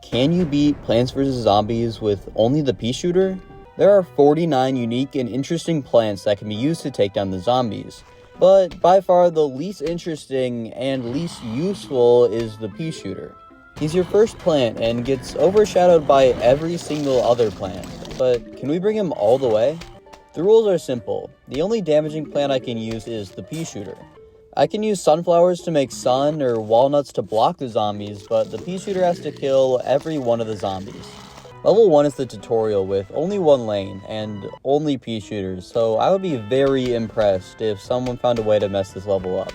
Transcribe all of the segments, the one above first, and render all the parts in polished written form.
Can you beat Plants vs. Zombies with only the peashooter? There are 49 unique and interesting plants that can be used to take down the zombies, but by far the least interesting and least useful is the peashooter. He's your first plant and gets overshadowed by every single other plant, but can we bring him all the way? The rules are simple. The only damaging plant I can use is the peashooter. I can use sunflowers to make sun or walnuts to block the zombies, but the peashooter has to kill every one of the zombies. Level 1 is the tutorial with only one lane and only peashooters, so I would be very impressed if someone found a way to mess this level up.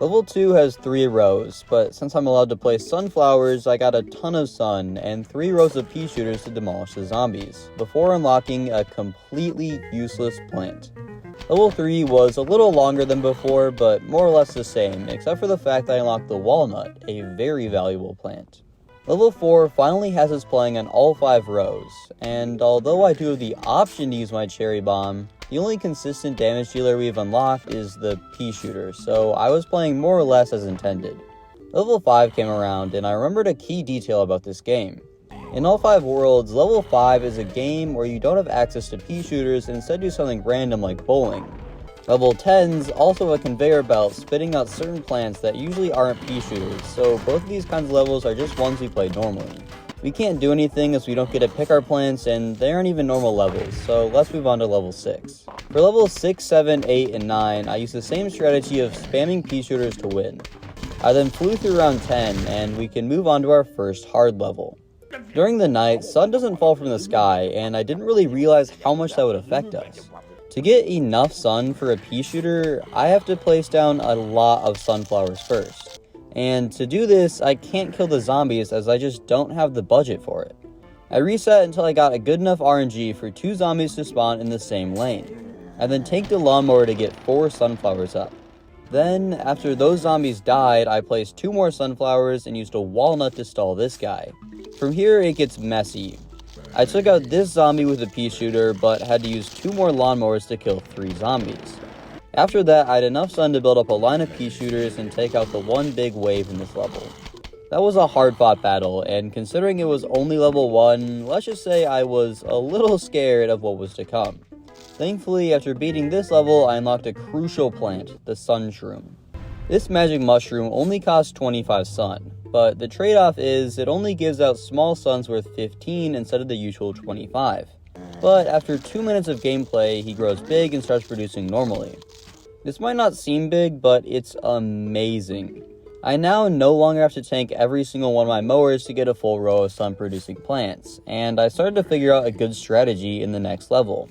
Level 2 has 3 rows, but since I'm allowed to place sunflowers, I got a ton of sun and 3 rows of peashooters to demolish the zombies, before unlocking a completely useless plant. Level 3 was a little longer than before, but more or less the same, except for the fact that I unlocked the walnut, a very valuable plant. Level 4 finally has us playing on all 5 rows, and although I do have the option to use my cherry bomb, the only consistent damage dealer we've unlocked is the peashooter, so I was playing more or less as intended. Level 5 came around, and I remembered a key detail about this game. In all 5 worlds, level 5 is a game where you don't have access to peashooters and instead do something random like bowling. Level 10s also have a conveyor belt spitting out certain plants that usually aren't peashooters, so both of these kinds of levels are just ones we play normally. We can't do anything as we don't get to pick our plants, and they aren't even normal levels, so let's move on to level 6. For levels 6, 7, 8, and 9, I used the same strategy of spamming peashooters to win. I then flew through round 10, and we can move on to our first hard level. During the night, sun doesn't fall from the sky, and I didn't really realize how much that would affect us. To get enough sun for a peashooter, I have to place down a lot of sunflowers first. And to do this, I can't kill the zombies as I just don't have the budget for it. I reset until I got a good enough RNG for 2 zombies to spawn in the same lane. I then tanked the lawnmower to get 4 sunflowers up. Then, after those zombies died, I placed 2 more sunflowers and used a walnut to stall this guy. From here, it gets messy. I took out this zombie with a peashooter, but had to use 2 more lawnmowers to kill 3 zombies. After that, I had enough sun to build up a line of peashooters and take out the one big wave in this level. That was a hard-fought battle, and considering it was only level 1, let's just say I was a little scared of what was to come. Thankfully, after beating this level, I unlocked a crucial plant, the sun shroom. This magic mushroom only costs 25 sun, but the trade-off is it only gives out small suns worth 15 instead of the usual 25. But after 2 minutes of gameplay, he grows big and starts producing normally. This might not seem big, but it's amazing. I now no longer have to tank every single one of my mowers to get a full row of sun-producing plants, and I started to figure out a good strategy in the next level.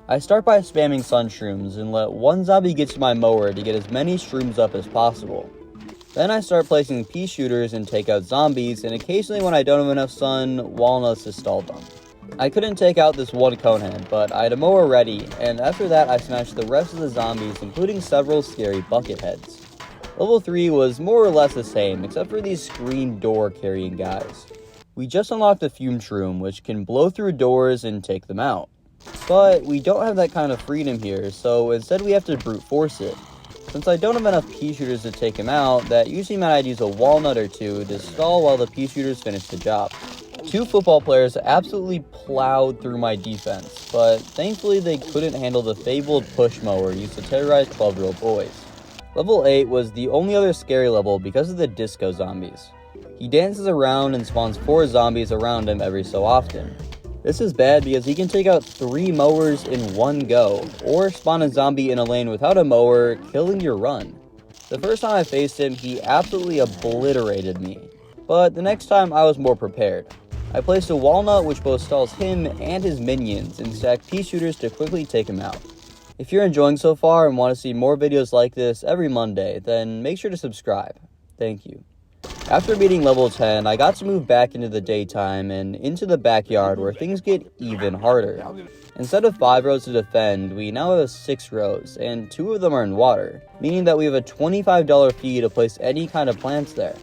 I start by spamming sun shrooms and let one zombie get to my mower to get as many shrooms up as possible. Then I start placing peashooters and take out zombies, and occasionally when I don't have enough sun, walnuts to stall them. I couldn't take out this one conehead, but I had a mower ready, and after that I smashed the rest of the zombies, including several scary bucket heads. Level 3 was more or less the same, except for these screen door carrying guys. We just unlocked the fume shroom, which can blow through doors and take them out. But we don't have that kind of freedom here, so instead we have to brute force it. Since I don't have enough peashooters to take him out, that usually meant I'd use a walnut or 2 to stall while the peashooters finish the job. 2 football players absolutely plowed through my defense, but thankfully they couldn't handle the fabled push mower used to terrorize 12-year-old boys. Level 8 was the only other scary level because of the disco zombies. He dances around and spawns 4 zombies around him every so often. This is bad because he can take out 3 mowers in one go, or spawn a zombie in a lane without a mower, killing your run. The first time I faced him, he absolutely obliterated me, but the next time I was more prepared. I placed a walnut which both stalls him and his minions and stacked peashooters to quickly take him out. If you're enjoying so far and want to see more videos like this every Monday, then make sure to subscribe. Thank you. After beating level 10, I got to move back into the daytime and into the backyard where things get even harder. Instead of 5 rows to defend, we now have 6 rows, and 2 of them are in water, meaning that we have a $25 fee to place any kind of plants there.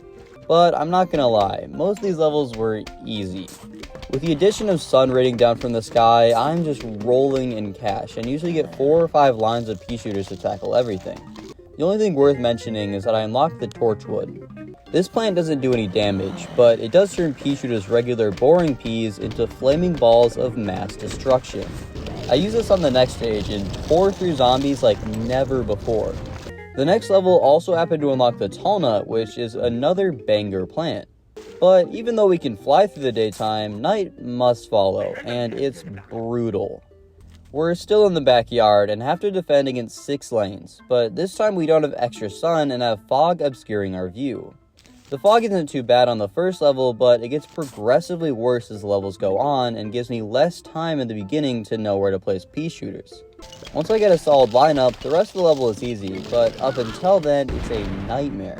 But I'm not gonna lie, most of these levels were easy. With the addition of sun raining down from the sky, I'm just rolling in cash and usually get 4 or 5 lines of peashooters to tackle everything. The only thing worth mentioning is that I unlocked the torchwood. This plant doesn't do any damage, but it does turn peashooter's regular boring peas into flaming balls of mass destruction. I use this on the next stage and pour through zombies like never before. The next level also happened to unlock the tall nut, which is another banger plant. But even though we can fly through the daytime, night must follow, and it's brutal. We're still in the backyard and have to defend against 6 lanes, but this time we don't have extra sun and have fog obscuring our view. The fog isn't too bad on the first level, but it gets progressively worse as the levels go on and gives me less time in the beginning to know where to place pea shooters. Once I get a solid lineup, the rest of the level is easy, but up until then, it's a nightmare.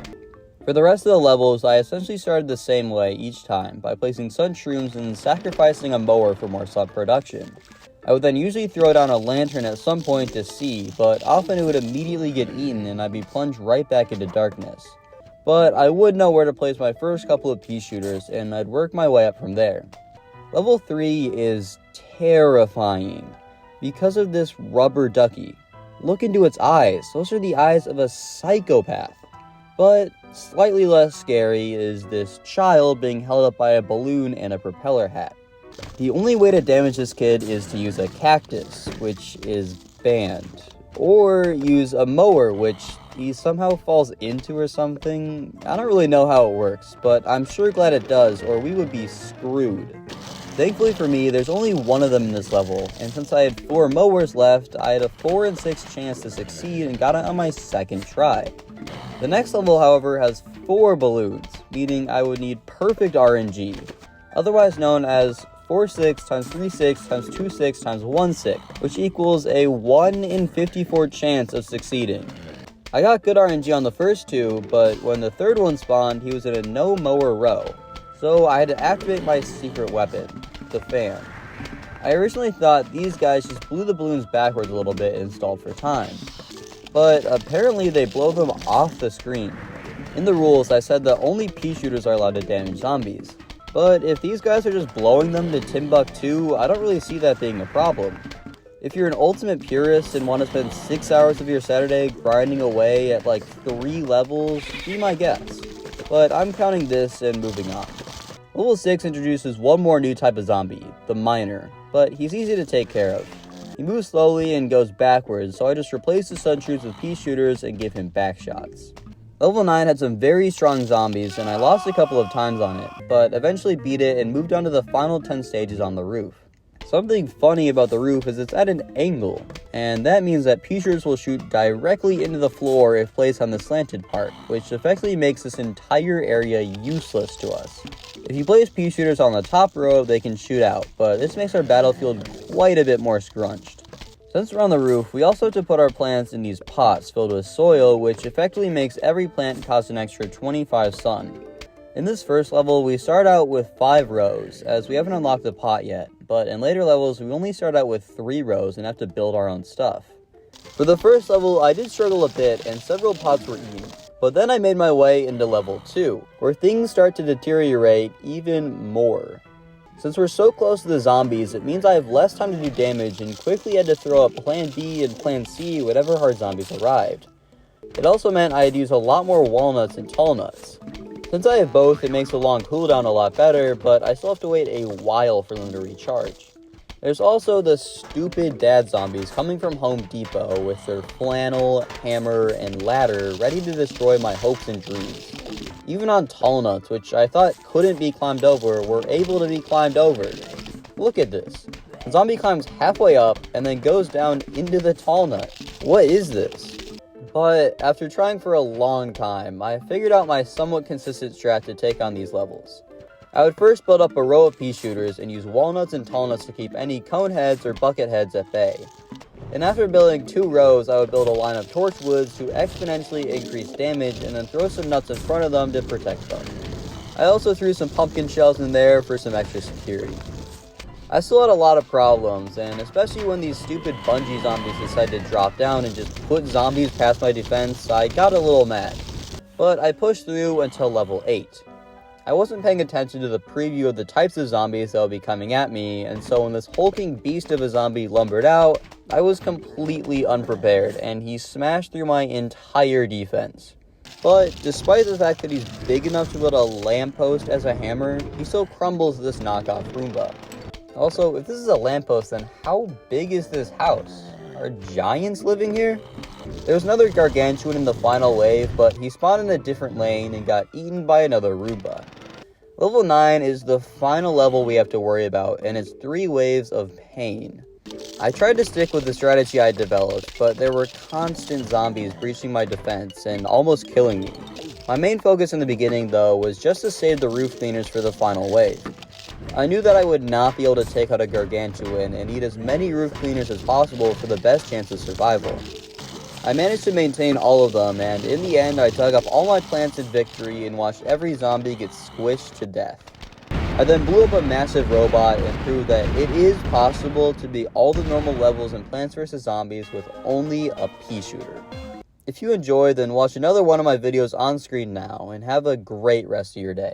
For the rest of the levels, I essentially started the same way each time, by placing sun shrooms and sacrificing a mower for more sun production. I would then usually throw down a lantern at some point to see, but often it would immediately get eaten and I'd be plunged right back into darkness. But I would know where to place my first couple of pea shooters, and I'd work my way up from there. Level 3 is terrifying because of this rubber ducky. Look into its eyes. Those are the eyes of a psychopath. But slightly less scary is this child being held up by a balloon and a propeller hat. The only way to damage this kid is to use a cactus, which is banned, or use a mower, which he somehow falls into or something. I don't really know how it works, but I'm sure glad it does, or we would be screwed. Thankfully for me, there's only one of them in this level, and since I had 4 mowers left, I had a 4 in 6 chance to succeed and got it on my second try. The next level, however, has 4 balloons, meaning I would need perfect RNG, otherwise known as 4-6 times 3-6 times 2-6 times 1-6, which equals a 1 in 54 chance of succeeding. I got good RNG on the first 2, but when the third one spawned, he was in a no mower row, so I had to activate my secret weapon, the fan. I originally thought these guys just blew the balloons backwards a little bit and stalled for time, but apparently they blow them off the screen. In the rules, I said that only pea shooters are allowed to damage zombies, but if these guys are just blowing them to Timbuktu, I don't really see that being a problem. If you're an ultimate purist and want to spend 6 hours of your Saturday grinding away at like 3 levels, be my guest. But I'm counting this and moving on. Level 6 introduces one more new type of zombie, the miner, but he's easy to take care of. He moves slowly and goes backwards, so I just replace the sun troops with pea shooters and give him back shots. Level 9 had some very strong zombies and I lost a couple of times on it, but eventually beat it and moved on to the final 10 stages on the roof. Something funny about the roof is it's at an angle, and that means that pea shooters will shoot directly into the floor if placed on the slanted part, which effectively makes this entire area useless to us. If you place pea shooters on the top row, they can shoot out, but this makes our battlefield quite a bit more scrunched. Since we're on the roof, we also have to put our plants in these pots filled with soil, which effectively makes every plant cost an extra 25 sun. In this first level, we start out with 5 rows, as we haven't unlocked the pot yet, but in later levels, we only start out with 3 rows and have to build our own stuff. For the first level, I did struggle a bit, and several pots were eaten, but then I made my way into level 2, where things start to deteriorate even more. Since we're so close to the zombies, it means I have less time to do damage and quickly had to throw up plan B and plan C whenever hard zombies arrived. It also meant I had to use a lot more walnuts and tall nuts. Since I have both, it makes the long cooldown a lot better, but I still have to wait a while for them to recharge. There's also the stupid dad zombies coming from Home Depot with their flannel, hammer, and ladder ready to destroy my hopes and dreams. Even on tall nuts, which I thought couldn't be climbed over, were able to be climbed over. Look at this. The zombie climbs halfway up and then goes down into the tall nut. What is this? But after trying for a long time, I figured out my somewhat consistent strat to take on these levels. I would first build up a row of pea shooters and use walnuts and tall nuts to keep any cone heads or bucket heads at bay. And after building 2 rows, I would build a line of torchwoods to exponentially increase damage and then throw some nuts in front of them to protect them. I also threw some pumpkin shells in there for some extra security. I still had a lot of problems, and especially when these stupid bungee zombies decided to drop down and just put zombies past my defense, I got a little mad. But I pushed through until level 8. I wasn't paying attention to the preview of the types of zombies that would be coming at me, and so when this hulking beast of a zombie lumbered out, I was completely unprepared, and he smashed through my entire defense. But despite the fact that he's big enough to build a lamppost as a hammer, he still crumbles this knockoff Roomba. Also, if this is a lamppost, then how big is this house? Are giants living here? There's another gargantuan in the final wave, but he spawned in a different lane and got eaten by another Roomba. Level 9 is the final level we have to worry about, and it's 3 waves of pain. I tried to stick with the strategy I developed, but there were constant zombies breaching my defense and almost killing me. My main focus in the beginning, though, was just to save the roof cleaners for the final wave. I knew that I would not be able to take out a gargantuan and need as many roof cleaners as possible for the best chance of survival. I managed to maintain all of them, and in the end I dug up all my plants in victory and watched every zombie get squished to death. I then blew up a massive robot and proved that it is possible to beat all the normal levels in Plants vs. Zombies with only a peashooter. If you enjoyed, then watch another one of my videos on screen now, and have a great rest of your day.